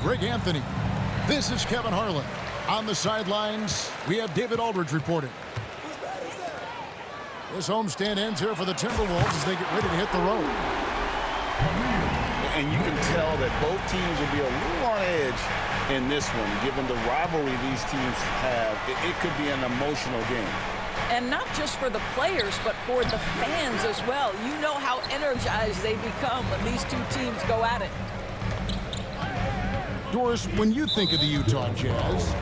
Greg Anthony. This is Kevin Harlan. On the sidelines, we have David Aldridge reporting. This homestand ends here for the Timberwolves as they get ready to hit the road. And you can tell that both teams will be a little on edge in this one, given the rivalry these teams have. It could be an emotional game. And not just for the players, but for the fans as well. You know how energized they become when these two teams go at it. Doris, when you think of the Utah Jazz,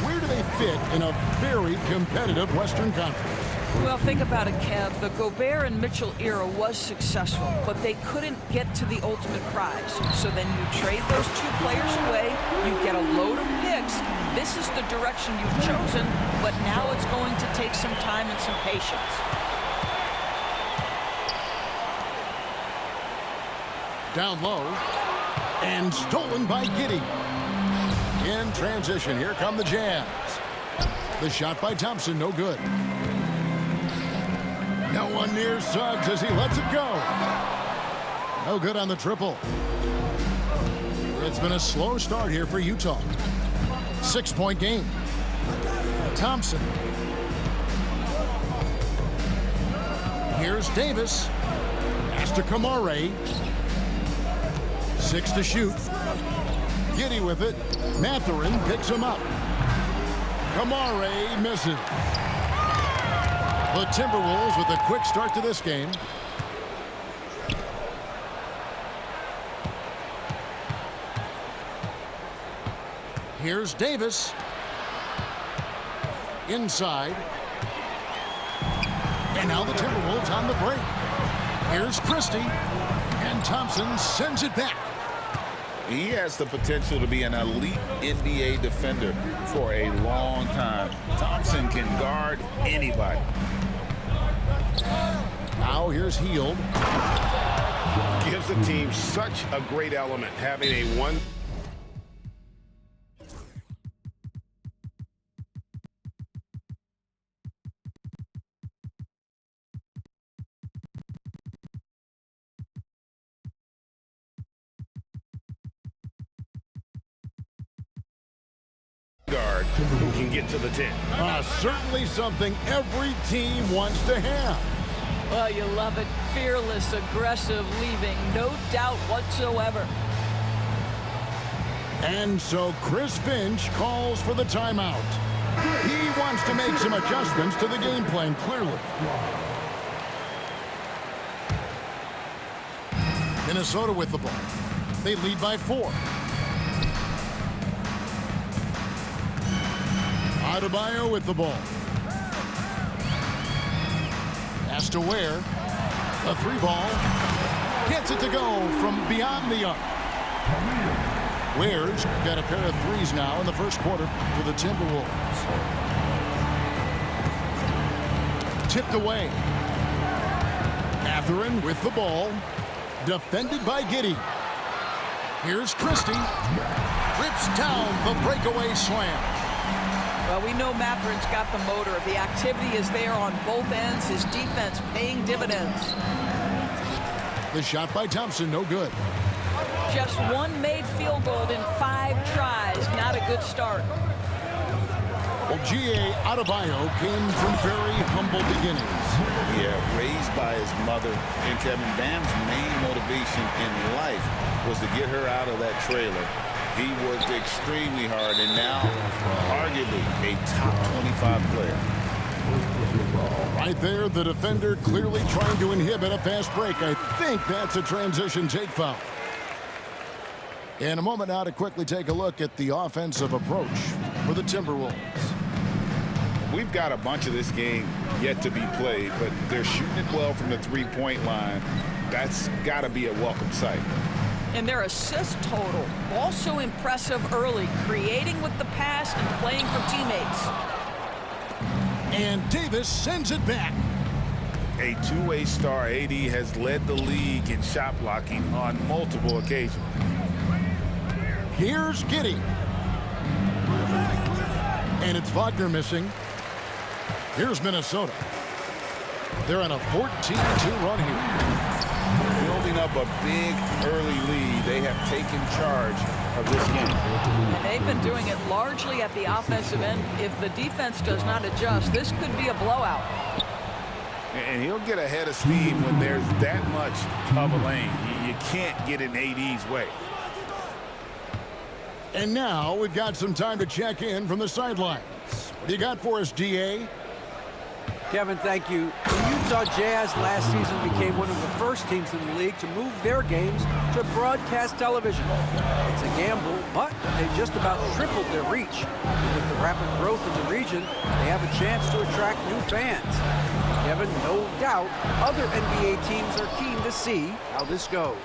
where do they fit in a very competitive Western Conference? Well, think about it, Kev. The Gobert and Mitchell era was successful, but they couldn't get to the ultimate prize. So then you trade those two players away, you get a load of picks. This is the direction you've chosen, but now it's going to take some time and some patience. Down low, and stolen by Giddey. In transition, here come the Jazz. The shot by Thompson, no good. No one near Suggs as he lets it go. No good on the triple. It's been a slow start here for Utah. 6-point game. Thompson. Here's Davis. Pass to Kamare. 6 to shoot. Giddey with it. Mathurin picks him up. Kamare misses. The Timberwolves with a quick start to this game. Here's Davis. Inside. And now the Timberwolves on the break. Here's Christie. And Thompson sends it back. He has the potential to be an elite NBA defender for a long time. Thompson can guard anybody. Now here's Hield. Gives the team such a great element, having a one. Guard who can get to the 10. Certainly something every team wants to have. Well, you love it. Fearless, aggressive, leaving. No doubt whatsoever. And so Chris Finch calls for the timeout. He wants to make some adjustments to the game plan, clearly. Minnesota with the ball. They lead by 4. Adebayo with the ball. Pass to Ware. The 3-ball. Gets it to go from beyond the arc. Ware's got a pair of threes now in the first quarter for the Timberwolves. Tipped away. Mathurin with the ball. Defended by Giddey. Here's Christie. Rips down the breakaway slam. Well, we know Mathurin's got the motor. The activity is there on both ends. His defense paying dividends. The shot by Thompson, no good. Just one made field goal in 5 tries. Not a good start. Well, G.A. Adebayo came from very humble beginnings. Yeah, raised by his mother. And Kevin, Bam's main motivation in life was to get her out of that trailer. He worked extremely hard and now arguably a top 25 player. Right there, the defender clearly trying to inhibit a fast break. I think that's a transition take foul. In a moment now to quickly take a look at the offensive approach for the Timberwolves. We've got a bunch of this game yet to be played, but they're shooting it well from the three-point line. That's got to be a welcome sight. And their assist total also impressive early, creating with the pass and playing for teammates. And Davis sends it back. A two-way star, AD has led the league in shot blocking on multiple occasions. Here's Giddey. And it's Wagner missing. Here's Minnesota. They're on a 14-2 run here. The only building up a big early lead. They have taken charge of this game. And they've been doing it largely at the offensive end. If the defense does not adjust, this could be a blowout. And he'll get ahead of steam when there's that much of a lane. You can't get in AD's way. And now we've got some time to check in from the sidelines. What do you got for us, DA? Kevin, thank you. The Utah Jazz last season became one of the first teams in the league to move their games to broadcast television. It's a gamble, but they just about tripled their reach. With the rapid growth in the region, they have a chance to attract new fans. Kevin, no doubt, other NBA teams are keen to see how this goes.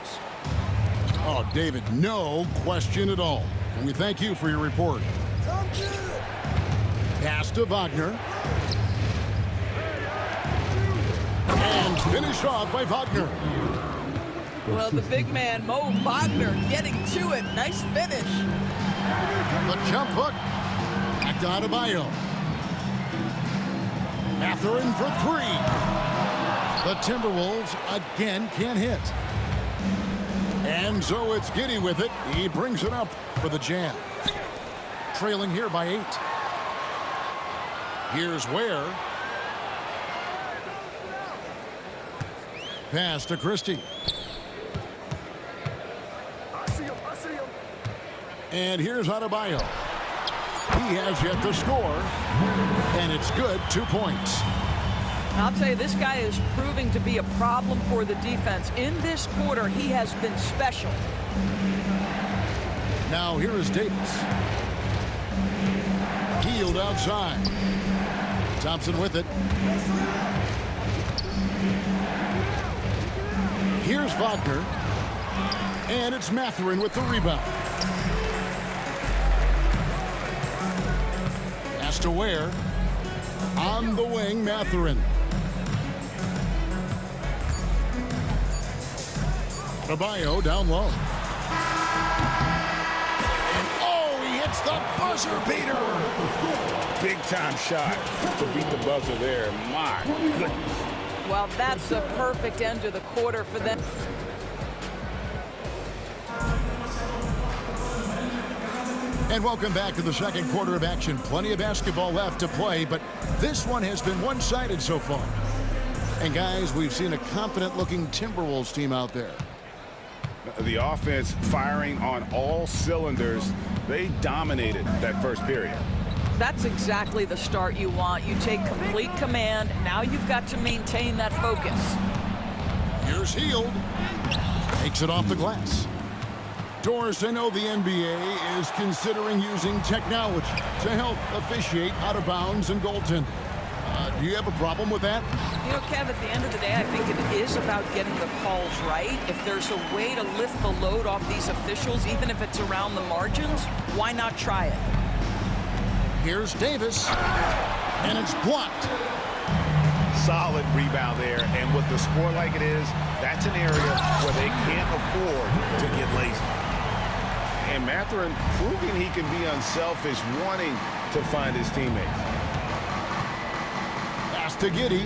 Oh, David, no question at all. And we thank you for your report. Pass to Wagner. And finished off by Wagner. Well, the big man, Mo Wagner, getting to it. Nice finish. The jump hook. Back to Adebayo. Mathurin for three. The Timberwolves again can't hit. And so it's Giddey with it. He brings it up for the Jazz. Trailing here by 8. Here's Ware. Pass to Christie. And here's Adebayo. He has yet to score. And it's good. 2 points. I'll tell you, this guy is proving to be a problem for the defense. In this quarter, he has been special. Now here is Davis. Healed outside. Thompson with it. Here's Wagner. And it's Mathurin with the rebound. Pass to Ware. On the wing, Mathurin. Adebayo down low. And oh, he hits the buzzer beater. Big time shot to beat the buzzer there. My goodness. Well, that's the perfect end to the quarter for them. And welcome back to the second quarter of action. Plenty of basketball left to play, but this one has been one-sided so far. And guys, we've seen a confident-looking Timberwolves team out there. The offense firing on all cylinders. They dominated that first period. That's exactly the start you want. You take complete command. Now you've got to maintain that focus. Here's Hield. Takes it off the glass. Doris, I know the NBA is considering using technology to help officiate out of bounds and goaltending. Do you have a problem with that? You know, Kev, at the end of the day, I think it is about getting the calls right. If there's a way to lift the load off these officials, even if it's around the margins, why not try it? Here's Davis, and it's blocked. Solid rebound there, and with the score like it is, that's an area where they can't afford to get lazy. And Mathurin proving he can be unselfish, wanting to find his teammates. Pass to Giddey.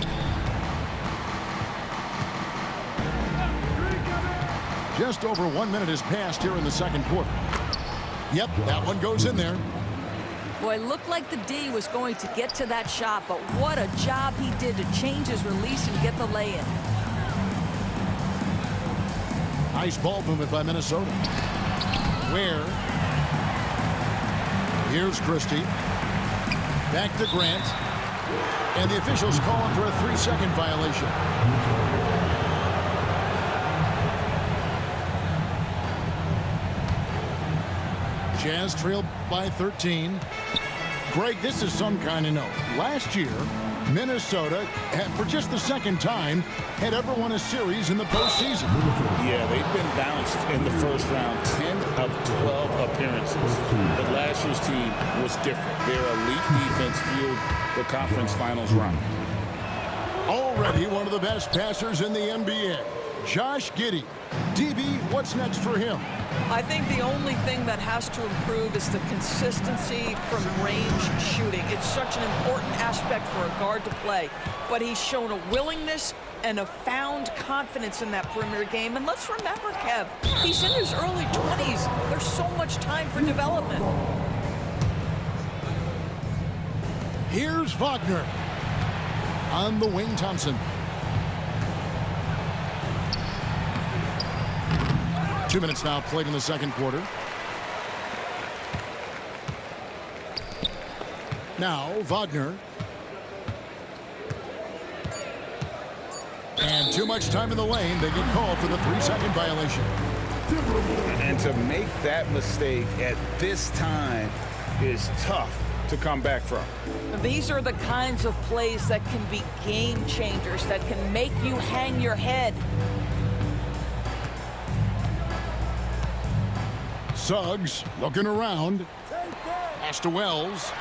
Just over 1 minute has passed here in the second quarter. Yep, that one goes in there. Boy, it looked like the D was going to get to that shot, but what a job he did to change his release and get the lay-in. Nice ball movement by Minnesota. Ware. Here's Christie. Back to Grant. And the officials calling for a 3-second violation. Jazz trailed by 13. Greg, this is some kind of note. Last year, Minnesota, for just the second time, had ever won a series in the postseason. Yeah, they've been bounced in the first round, 10 of 12 appearances. But last year's team was different. Their elite defense fueled the conference finals run. Already one of the best passers in the NBA. Josh Giddey. DB, what's next for him? I think the only thing that has to improve is the consistency from range shooting. It's such an important aspect for a guard to play. But he's shown a willingness and a found confidence in that perimeter game. And let's remember, Kev, he's in his early 20s. There's so much time for development. Here's Wagner. On the wing, Thompson. 2 minutes now played in the second quarter. Now Wagner. And too much time in the lane. They get called for the 3-second violation. And to make that mistake at this time is tough to come back from. These are the kinds of plays that can be game changers, that can make you hang your head. Suggs looking around. Pass to Wells.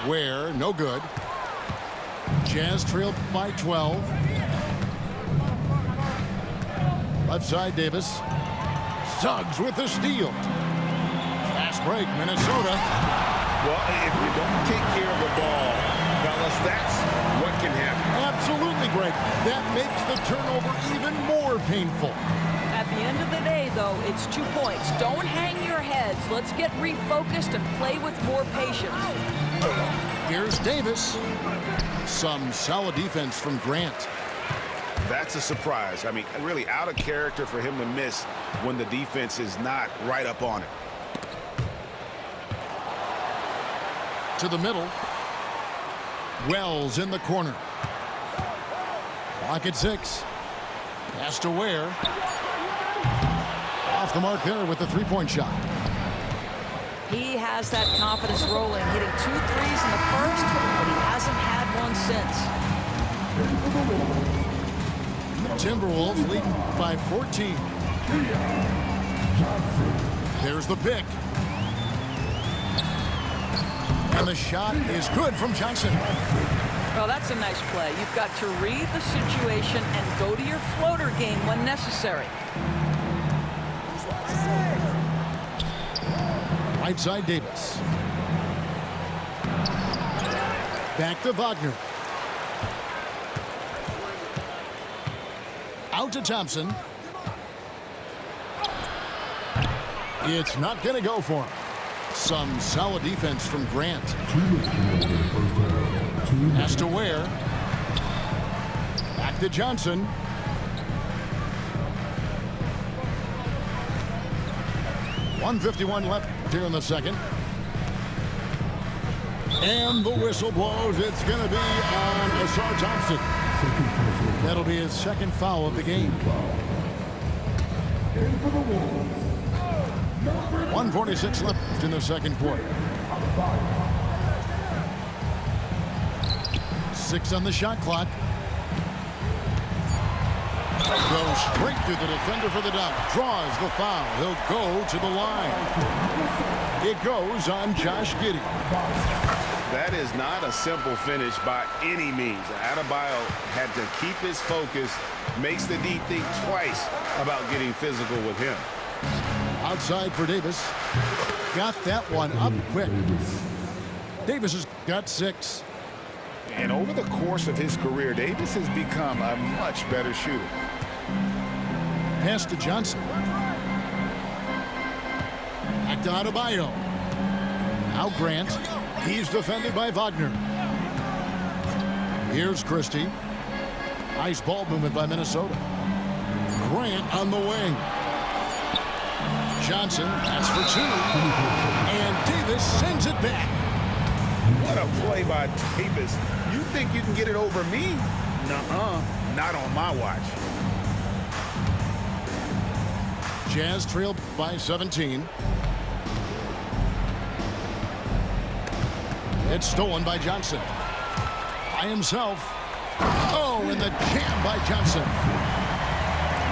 Ware, no good. Jazz trailed by 12. Left side, Davis. Suggs with the steal. Fast break, Minnesota. Well, if you don't take care of the ball, fellas, that's what can happen. Absolutely, Greg. That makes the turnover even more painful. At the end of the day, though, it's 2 points. Don't hang your heads. Let's get refocused and play with more patience. Here's Davis. Some solid defense from Grant. That's a surprise. I mean, really out of character for him to miss when the defense is not right up on it. To the middle. Wells in the corner. Clock at 6. Pass to Ware. Off the mark there with the three-point shot. He has that confidence rolling, hitting 2 threes in the first, but he hasn't had one since. Timberwolves leading by 14. There's the pick. And the shot is good from Johnson. Well, that's a nice play. You've got to read the situation and go to your floater game when necessary. Right side, Davis. Back to Wagner. Out to Thompson. It's not going to go for him. Some solid defense from Grant. Pass to Ware. Back to Johnson. .151 left here in the second. And the whistle blows. It's going to be on Ausar Thompson. That'll be his second foul of the game. 1:46 left in the second quarter. 6 on the shot clock. Goes straight through the defender for the dunk. Draws the foul. He'll go to the line. It goes on Josh Giddey. That is not a simple finish by any means. Adebayo had to keep his focus, makes the D think twice about getting physical with him. Outside for Davis. Got that one up quick. Davis has got 6. And over the course of his career, Davis has become a much better shooter. Pass to Johnson. Back to Adebayo. Now Grant. He's defended by Wagner. Here's Christie. Nice ball movement by Minnesota. Grant on the wing. Johnson, that's for 2. And Davis sends it back. What a play by Davis. You think you can get it over me? Nuh-uh. Not on my watch. Jazz trailed by 17. It's stolen by Johnson. By himself. Oh, and the jam by Johnson.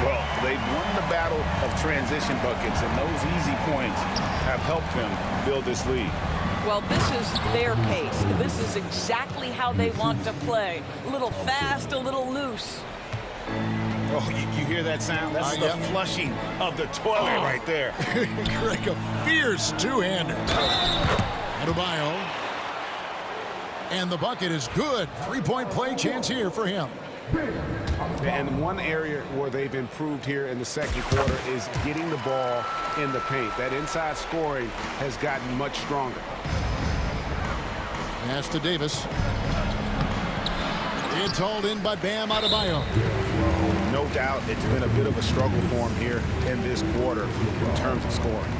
Well, they've won the battle of transition buckets, and those easy points have helped them build this lead. Well, this is their pace. This is exactly how they want to play. A little fast, a little loose. Oh, you hear that sound? That's the flushing of the toilet right there. Greg, a fierce two-hander. Adebayo. And the bucket is good. Three-point play chance here for him. And one area where they've improved here in the second quarter is getting the ball in the paint. That inside scoring has gotten much stronger. Pass to Davis. It's hauled in by Bam Adebayo. No doubt it's been a bit of a struggle for him here in this quarter in terms of scoring.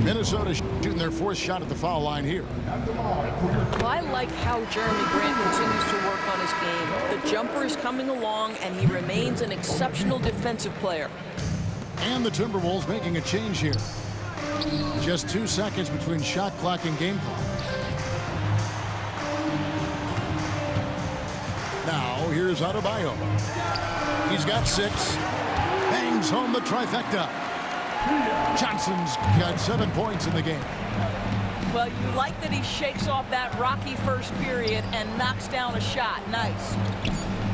Minnesota shooting their fourth shot at the foul line here. Well, I like how Jeremy Grant continues to work on his game. The jumper is coming along, and he remains an exceptional defensive player. And the Timberwolves making a change here. Just 2 seconds between shot clock and game clock. Now, here's Adebayo. He's got 6. Bangs home the trifecta. Johnson's got 7 points in the game. Well, you like that he shakes off that rocky first period and knocks down a shot. Nice.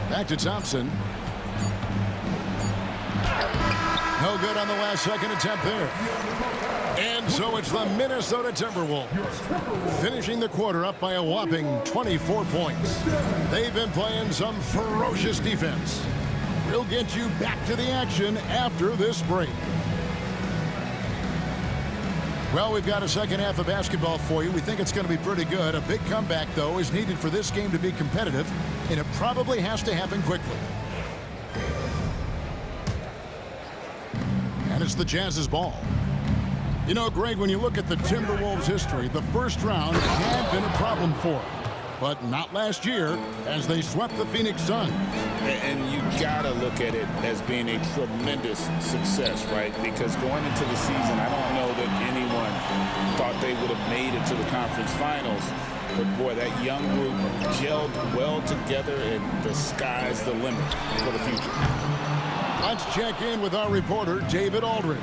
Back to Thompson. No good on the last second attempt there. And so it's the Minnesota Timberwolves finishing the quarter up by a whopping 24 points. They've been playing some ferocious defense. We'll get you back to the action after this break. Well, we've got a second half of basketball for you. We think it's going to be pretty good. A big comeback, though, is needed for this game to be competitive, and it probably has to happen quickly. And it's the Jazz's ball. You know, Greg, when you look at the Timberwolves' history, the first round had been a problem for them. But not last year, as they swept the Phoenix Suns. And you gotta look at it as being a tremendous success, right? Because going into the season, I don't know that anyone thought they would have made it to the conference finals. But boy, that young group gelled well together, and the sky's the limit for the future. Let's check in with our reporter, David Aldridge.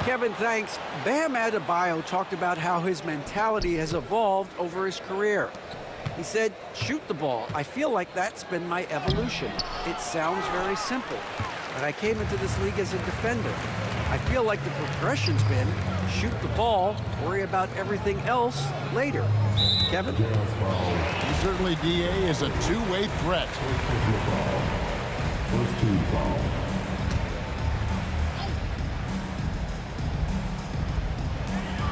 Kevin, thanks. Bam Adebayo talked about how his mentality has evolved over his career. He said, shoot the ball. I feel like that's been my evolution. It sounds very simple, but I came into this league as a defender. I feel like the progression's been shoot the ball, worry about everything else later. Kevin? Certainly, DA is a two-way threat. First team foul.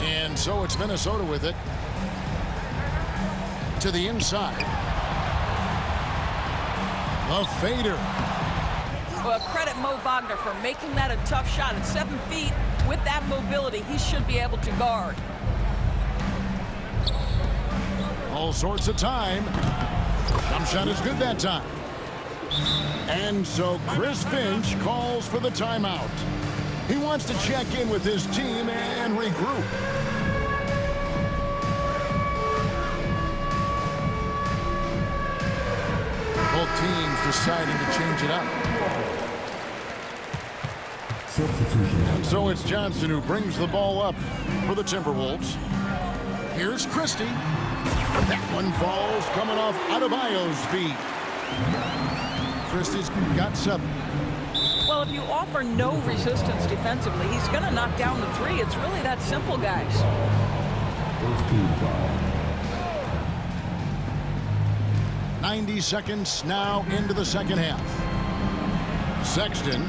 And so it's Minnesota with it. To the inside. The fader. Well, credit Mo Wagner for making that a tough shot at 7 feet. With that mobility, he should be able to guard. All sorts of time. Jump shot is good that time. And so Chris Finch calls for the timeout. He wants to check in with his team and regroup. Both teams deciding to change it up. Substitution. And so it's Johnson who brings the ball up for the Timberwolves. Here's Christie. That one falls coming off Adebayo's feet. Christie's got 7. Well, if you offer no resistance defensively, he's going to knock down the 3. It's really that simple, guys. First team foul. 90 seconds now into the second half. Sexton.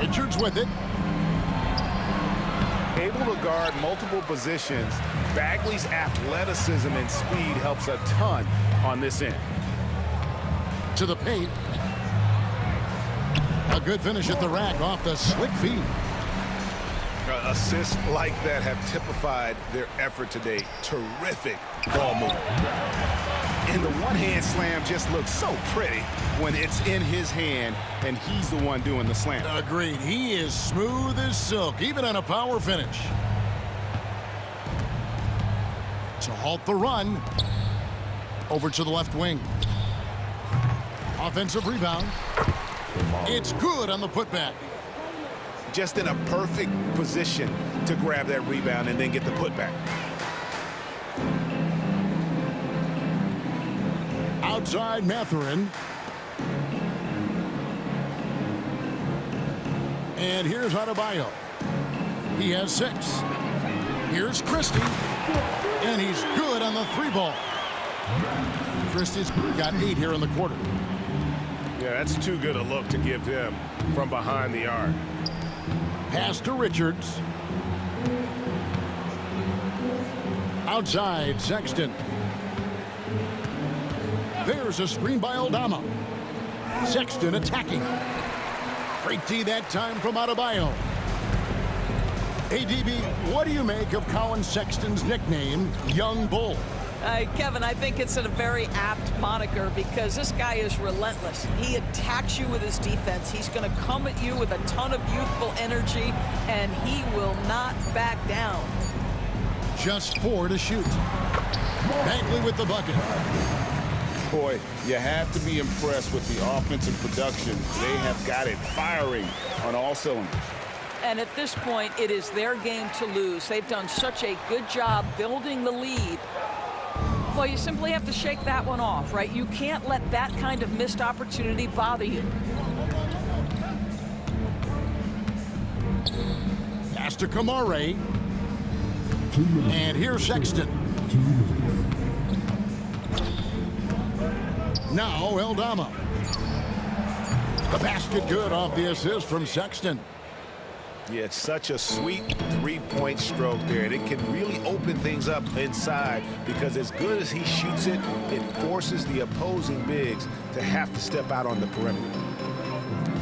Richards with it. Able to guard multiple positions, Bagley's athleticism and speed helps a ton on this end. To the paint. A good finish at the rack off the slick feed. Assists like that have typified their effort today. Terrific ball movement. And the one-hand slam just looks so pretty when it's in his hand and he's the one doing the slam. Agreed. He is smooth as silk, even on a power finish. To halt the run. Over to the left wing. Offensive rebound. It's good on the putback. Just in a perfect position to grab that rebound and then get the putback. outside Mathurin. And here's Adebayo. He has 6. Here's Christie. And he's good on the 3-ball. Christie's got 8 here in the quarter. Yeah, that's too good a look to give him from behind the arc. Pass to Richards. Outside Sexton. There's a screen by Aldama. Sexton attacking. Great D that time from Adebayo. ADB, what do you make of Colin Sexton's nickname, Young Bull? Kevin, I think it's a very apt moniker because this guy is relentless. He attacks you with his defense. He's going to come at you with a ton of youthful energy, and he will not back down. Just 4 to shoot. Bagley with the bucket. Boy, you have to be impressed with the offensive production. They have got it firing on all cylinders. And at this point, it is their game to lose. They've done such a good job building the lead. Well, you simply have to shake that one off, right? You can't let that kind of missed opportunity bother you. Pass to Kamare. And here's Sexton. Now Aldama. The basket good off the assist from Sexton. Yeah, it's such a sweet 3-point stroke there, and it can really open things up inside because as good as he shoots it, it forces the opposing bigs to have to step out on the perimeter.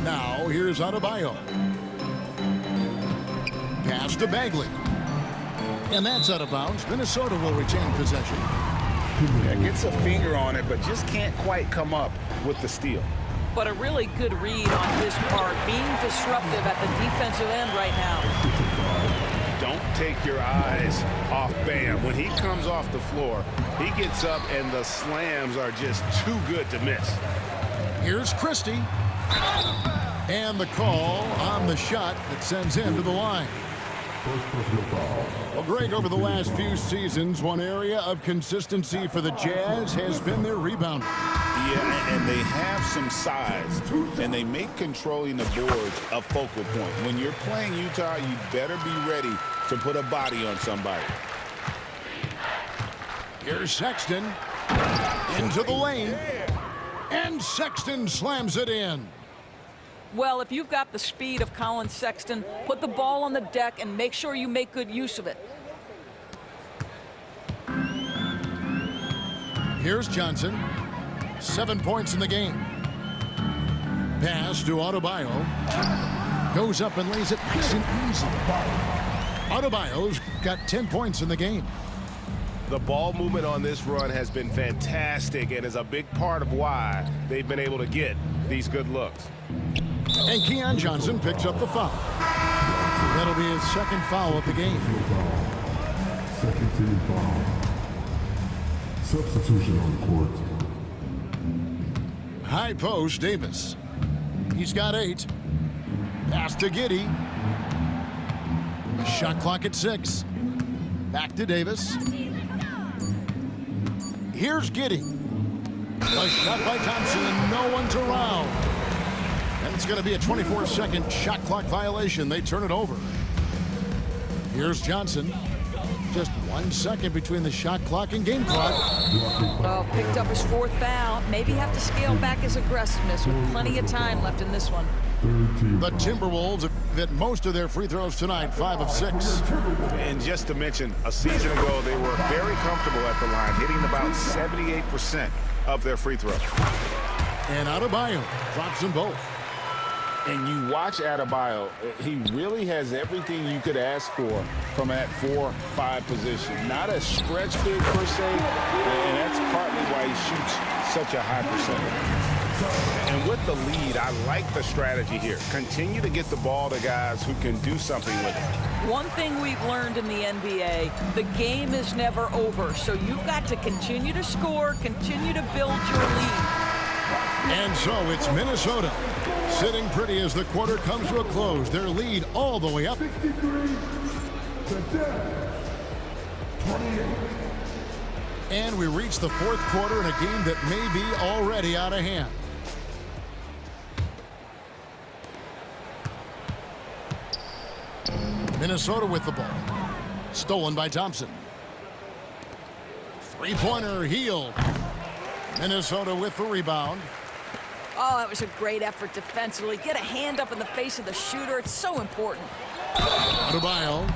Now here's Adebayo. Pass to Bagley. And that's out of bounds. Minnesota will retain possession. Yeah, gets a finger on it, but just can't quite come up with the steal. But a really good read on his part, being disruptive at the defensive end right now. Don't take your eyes off Bam. When he comes off the floor, he gets up and the slams are just too good to miss. Here's Christie. And the call on the shot that sends him to the line. Well, Greg, over the last few seasons, one area of consistency for the Jazz has been their rebounding. Yeah, and they have some size, and they make controlling the boards a focal point. When you're playing Utah, you better be ready to put a body on somebody. Here's Sexton into the lane, and Sexton slams it in. Well, if you've got the speed of Colin Sexton, put the ball on the deck and make sure you make good use of it. Here's Johnson. 7 points in the game. Pass to Adebayo. Goes up and lays it nice and easy. Adebayo's got 10 points in the game. The ball movement on this run has been fantastic and is a big part of why they've been able to get these good looks. And Keon Johnson picks up the foul. That'll be his second foul of the game. Second team foul. Substitution on the court. High post, Davis. He's got 8. Pass to Giddey. Shot clock at 6. Back to Davis. Here's Giddey. A shot by Thompson, and no one's around. And it's going to be a 24-second shot clock violation. They turn it over. Here's Johnson. Just 1 second between the shot clock and game clock. Well, picked up his 4th foul. Maybe have to scale back his aggressiveness with plenty of time left in this one. The Timberwolves have hit most of their free throws tonight, 5 of 6. And just to mention, a season ago, they were very comfortable at the line, hitting about 78% of their free throws. And Adebayo drops them both. And you watch Adebayo, he really has everything you could ask for from that 4-5 position. Not a stretch big per se, and that's partly why he shoots such a high percentage. And with the lead, I like the strategy here. Continue to get the ball to guys who can do something with it. One thing we've learned in the NBA, the game is never over. So you've got to continue to score, continue to build your lead. And so it's Minnesota sitting pretty as the quarter comes to a close. Their lead all the way up. 63 to 28. And we reach the fourth quarter in a game that may be already out of hand. Minnesota with the ball. Stolen by Thompson. Three-pointer healed. Minnesota with the rebound. Oh, that was a great effort defensively. Get a hand up in the face of the shooter. It's so important. Adebayo.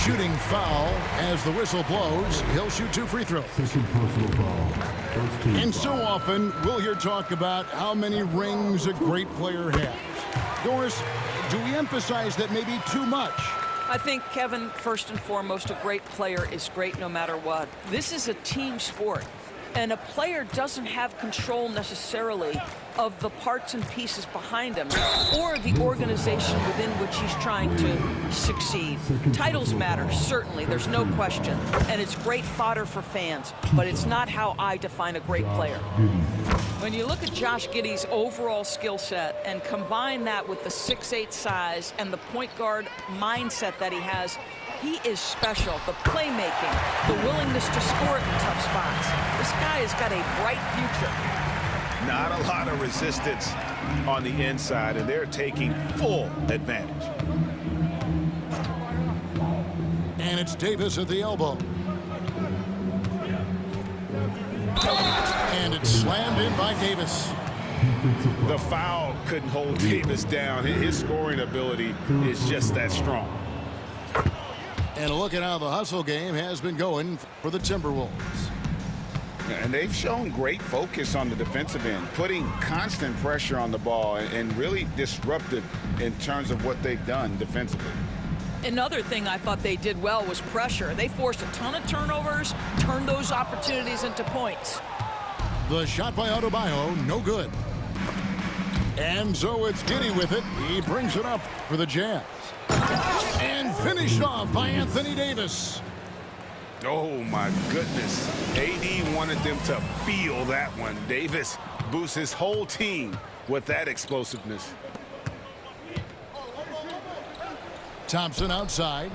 Shooting foul as the whistle blows. He'll shoot 2 free throws. Second personal foul. First team And so foul. often we'll hear talk about how many rings a great player has. Doris, do we emphasize that maybe too much? I think, Kevin, first and foremost, a great player is great no matter what. This is a team sport, and a player doesn't have control necessarily of the parts and pieces behind him or the organization within which he's trying to succeed. Titles matter, certainly, there's no question, and it's great fodder for fans, but it's not how I define a great player. When you look at Josh Giddey's overall skill set and combine that with the 6'8" size and the point guard mindset that he has, he is special. The playmaking, the willingness to score at tough spots. This guy has got a bright future. Not a lot of resistance on the inside, and they're taking full advantage. And it's Davis at the elbow. And it's slammed in by Davis. The foul couldn't hold Davis down. His scoring ability is just that strong. And a look at how the hustle game has been going for the Timberwolves. And they've shown great focus on the defensive end, putting constant pressure on the ball and really disruptive in terms of what they've done defensively. Another thing I thought they did well was pressure. They forced a ton of turnovers, turned those opportunities into points. The shot by Adebayo, no good. And so it's Giddey with it. He brings it up for the Jazz. And finished off by Anthony Davis. Oh, my goodness. AD wanted them to feel that one. Davis boosts his whole team with that explosiveness. Thompson outside.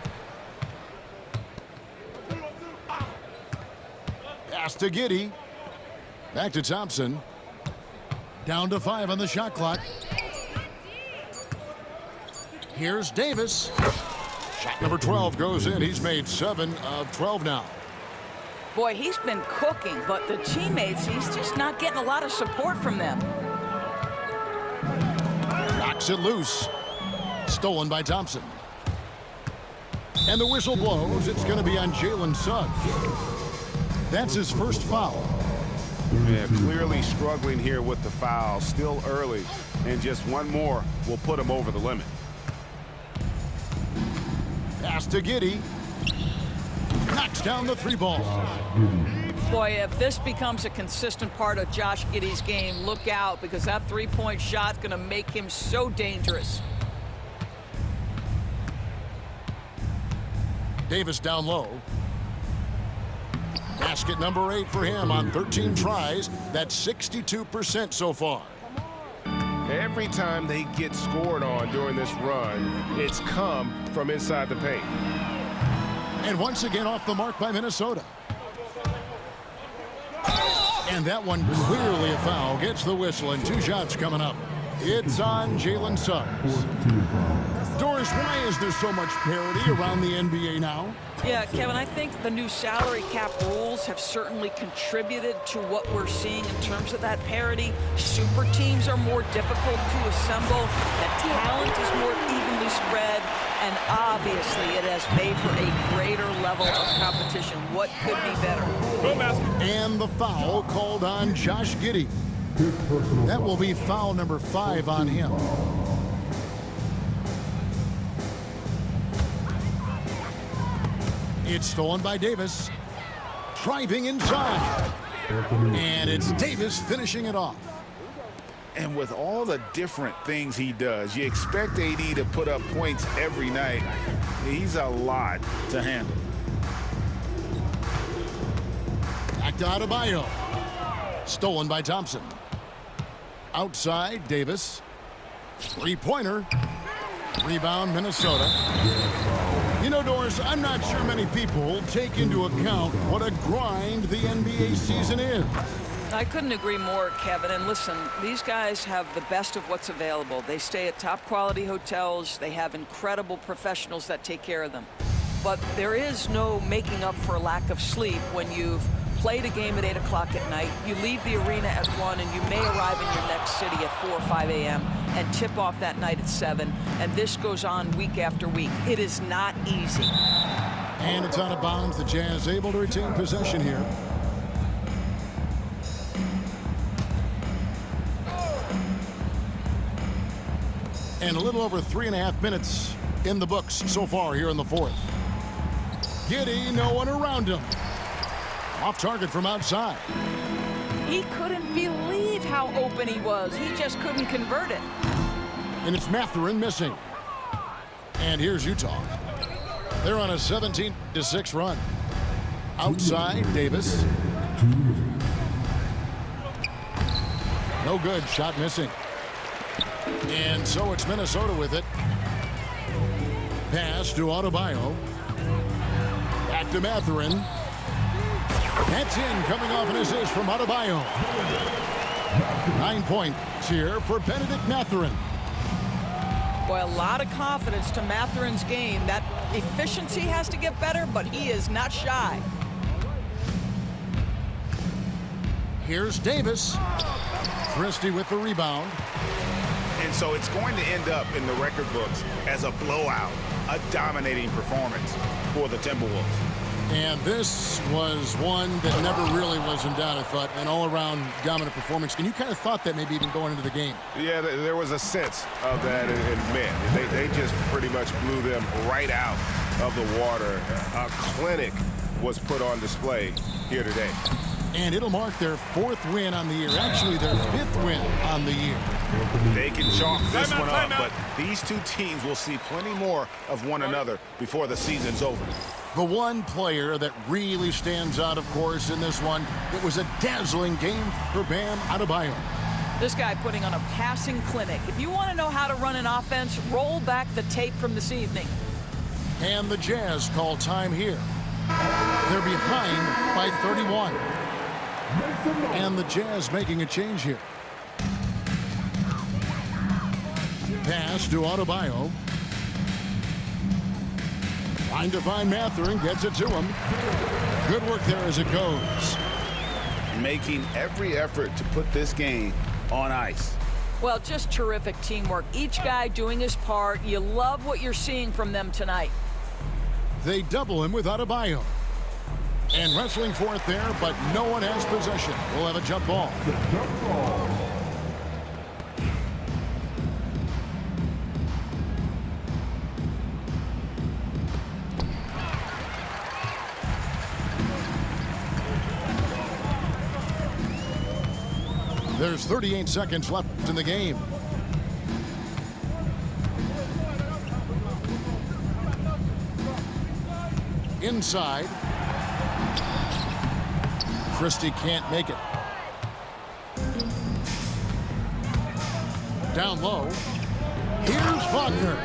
Pass to Giddey. Back to Thompson. Down to 5 on the shot clock. Here's Davis. Shot number 12 goes in. He's made 7 of 12 now. Boy, he's been cooking, but the teammates, he's just not getting a lot of support from them. Knocks it loose. Stolen by Thompson. And the whistle blows. It's going to be on Jalen Suggs. That's his first foul. Yeah, clearly struggling here with the foul. Still early. And just one more will put him over the limit. Pass to Giddey. Knocks down the 3 ball. Boy, if this becomes a consistent part of Josh Giddey's game, look out, because that 3-point shot's going to make him so dangerous. Davis down low. Basket number 8 for him on 13 tries. That's 62% so far. Every time they get scored on during this run, it's come from inside the paint. And once again off the mark by Minnesota. And that one clearly a foul. Gets the whistle and 2 shots coming up. It's on Jalen Suggs. Doris, why is there so much parity around the NBA now? Yeah, Kevin, I think the new salary cap rules have certainly contributed to what we're seeing in terms of that parity. Super teams are more difficult to assemble. The talent is more evenly spread. And obviously, it has made for a greater level of competition. What could be better? And the foul called on Josh Giddey. That will be foul number 5 on him. It's stolen by Davis. Driving inside. And it's Davis finishing it off. And with all the different things he does, you expect AD to put up points every night. He's a lot to handle. Back to Adebayo. Stolen by Thompson. Outside, Davis. 3-pointer. Rebound, Minnesota. You know, Doris, I'm not sure many people take into account what a grind the NBA season is. I couldn't agree more, Kevin. And listen, these guys have the best of what's available. They stay at top quality hotels. They have incredible professionals that take care of them. But there is no making up for lack of sleep when you've played a game at 8 o'clock at night, you leave the arena at 1, and you may arrive in your next city at 4 or 5 a.m. and tip off that night at 7. And this goes on week after week. It is not easy. And it's out of bounds. The Jazz able to retain possession here. And a little over 3.5 minutes in the books so far here in the fourth. Giddey, no one around him. Off target from outside. He couldn't believe how open he was. He just couldn't convert it. And it's Mathurin missing. And here's Utah. They're on a 17-6 run. Outside, Davis. No good. Shot missing. And so it's Minnesota with it. Pass to Adebayo. Back to Mathurin. That's in, coming off an assist from Adebayo. 9 points here for Benedict Mathurin. Boy, a lot of confidence to Mathurin's game. That efficiency has to get better, but he is not shy. Here's Davis. Christie with the rebound. And so it's going to end up in the record books as a blowout, a dominating performance for the Timberwolves. And this was one that never really was in doubt, I thought, an all-around dominant performance. And you kind of thought that maybe even going into the game. Yeah, there was a sense of that in men. They just pretty much blew them right out of the water. A clinic was put on display here today. And it'll mark their 4th win on the year. Actually, their 5th win on the year. They can chalk this one up, but these two teams will see plenty more of one another before the season's over. The one player that really stands out, of course, in this one, it was a dazzling game for Bam Adebayo. This guy putting on a passing clinic. If you want to know how to run an offense, roll back the tape from this evening. And the Jazz call time here. They're behind by 31. And the Jazz making a change here. Pass to Adebayo. Trying to find Mathurin, gets it to him. Good work there as it goes. Making every effort to put this game on ice. Well, just terrific teamwork. Each guy doing his part. You love what you're seeing from them tonight. They double him with Adebayo. And wrestling for it there, but no one has possession. We'll have a jump ball. There's 38 seconds left in the game. Inside. Christie can't make it. Down low. Here's Wagner.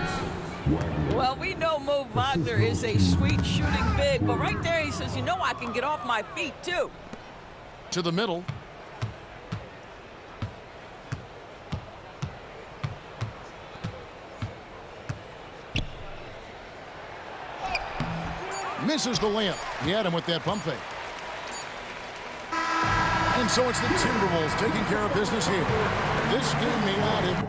Well, we know Mo Wagner is a sweet shooting big, but right there he says, you know, I can get off my feet too. To the middle. Misses the layup. He had him with that pump fake. And so it's the Timberwolves taking care of business here. This game may not have